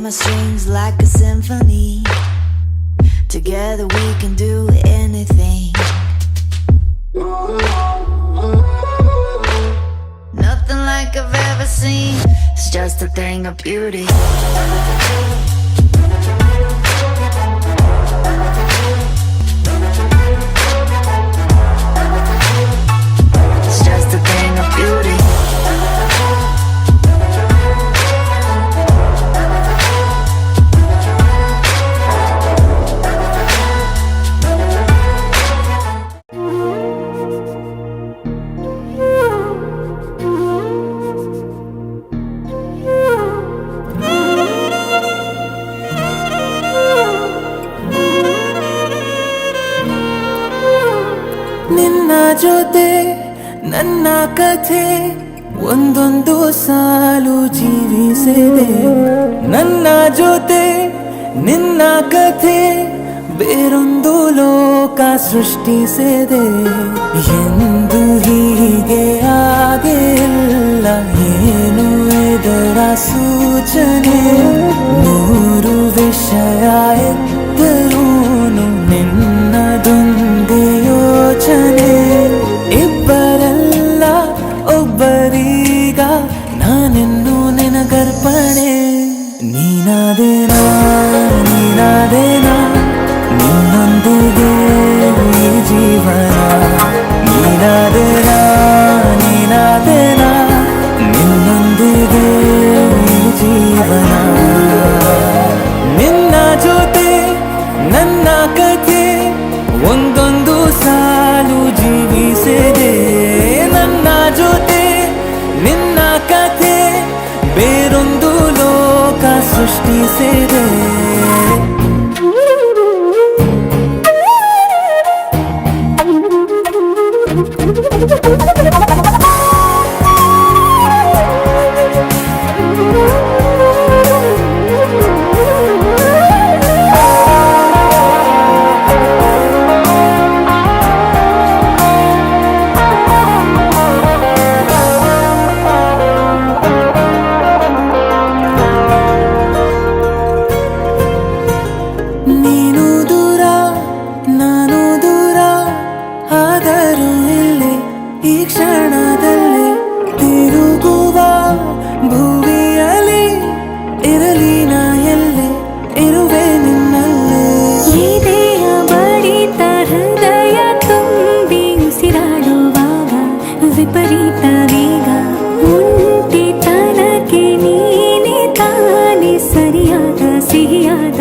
my strings like a symphony. Together we can do anything. Nothing like I've ever seen. It's just a thing of beauty. It's just a thing of beauty. ನಿನ್ನ ಜೊತೆ ನನ್ನ ಕಥೆ ಒಂದೊಂದು ಸಾಲು ಜೀವಿಸಿದೆ. ನನ್ನ ಜೊತೆ ನಿನ್ನ ಕಥೆ ಬೇರೊಂದು ಲೋಕ ಸೃಷ್ಟಿಸಿದೆ. ಎಂದು ಹೀಗೆ ಆಗಿಲ್ಲ, ಏನು ಇದರ ಸೂಚನೆ? ನೂರು ವಿಷಯ ಇದ್ದರೂನು ನಿನ್ನದೊಂದೇ ಯೋಚನೆ. ಇಬ್ಬರಲ್ಲ ಒಬ್ಬರೀಗ ನಾನಿನ್ನು ನಿನಗರ್ಪಣೆ. ನೀನಾದೇನಾ ನೀನಾದೇನಾ ನಿನ್ನೊಂದಿಗೆ ಈ ಜೀವನ. ನೀನಾದೇನಾ ನೀನಾದೇನಾ ನಿನ್ನೊಂದಿಗೆ ಈ ಜೀವನ. ನಿನ್ನ ಜೊತೆ ನನ್ನ ಕಥೆ ಒಂದೊಂದು ಸಾಲು ಜೀವಿಸಿದೆ. ನನ್ನ ಜೊತೆ ನಿನ್ನ ಕಥೆ ಬೇರೊಂದು ಲೋಕ ಸೃಷ್ಟಿಸಿದೆ. ನೀನು ದೂರ ನಾನು ದೂರ ಆದರೂ ಇಲ್ಲಿ ಈ ಕ್ಷಣದಲ್ಲಿ ತಿರುಗುವ ಭುವಿಯಲ್ಲಿ ಇರಲಿ ನಾ ಎಲ್ಲೆ ಇರುವೆ ನಿನ್ನಲ್ಲಿ. ಎದೆಯ ಬಡಿತ ಹೃದಯ ತುಂಬಿ ಉಸಿರಾಡುವಾಗ ವಿಪರೀತ ವೇಗ. ಒಂಟಿತನಕ್ಕೆ ನೀನೆ ತಾನೆ ಸರಿಯಾದ ಸಿಹಿಯಾದ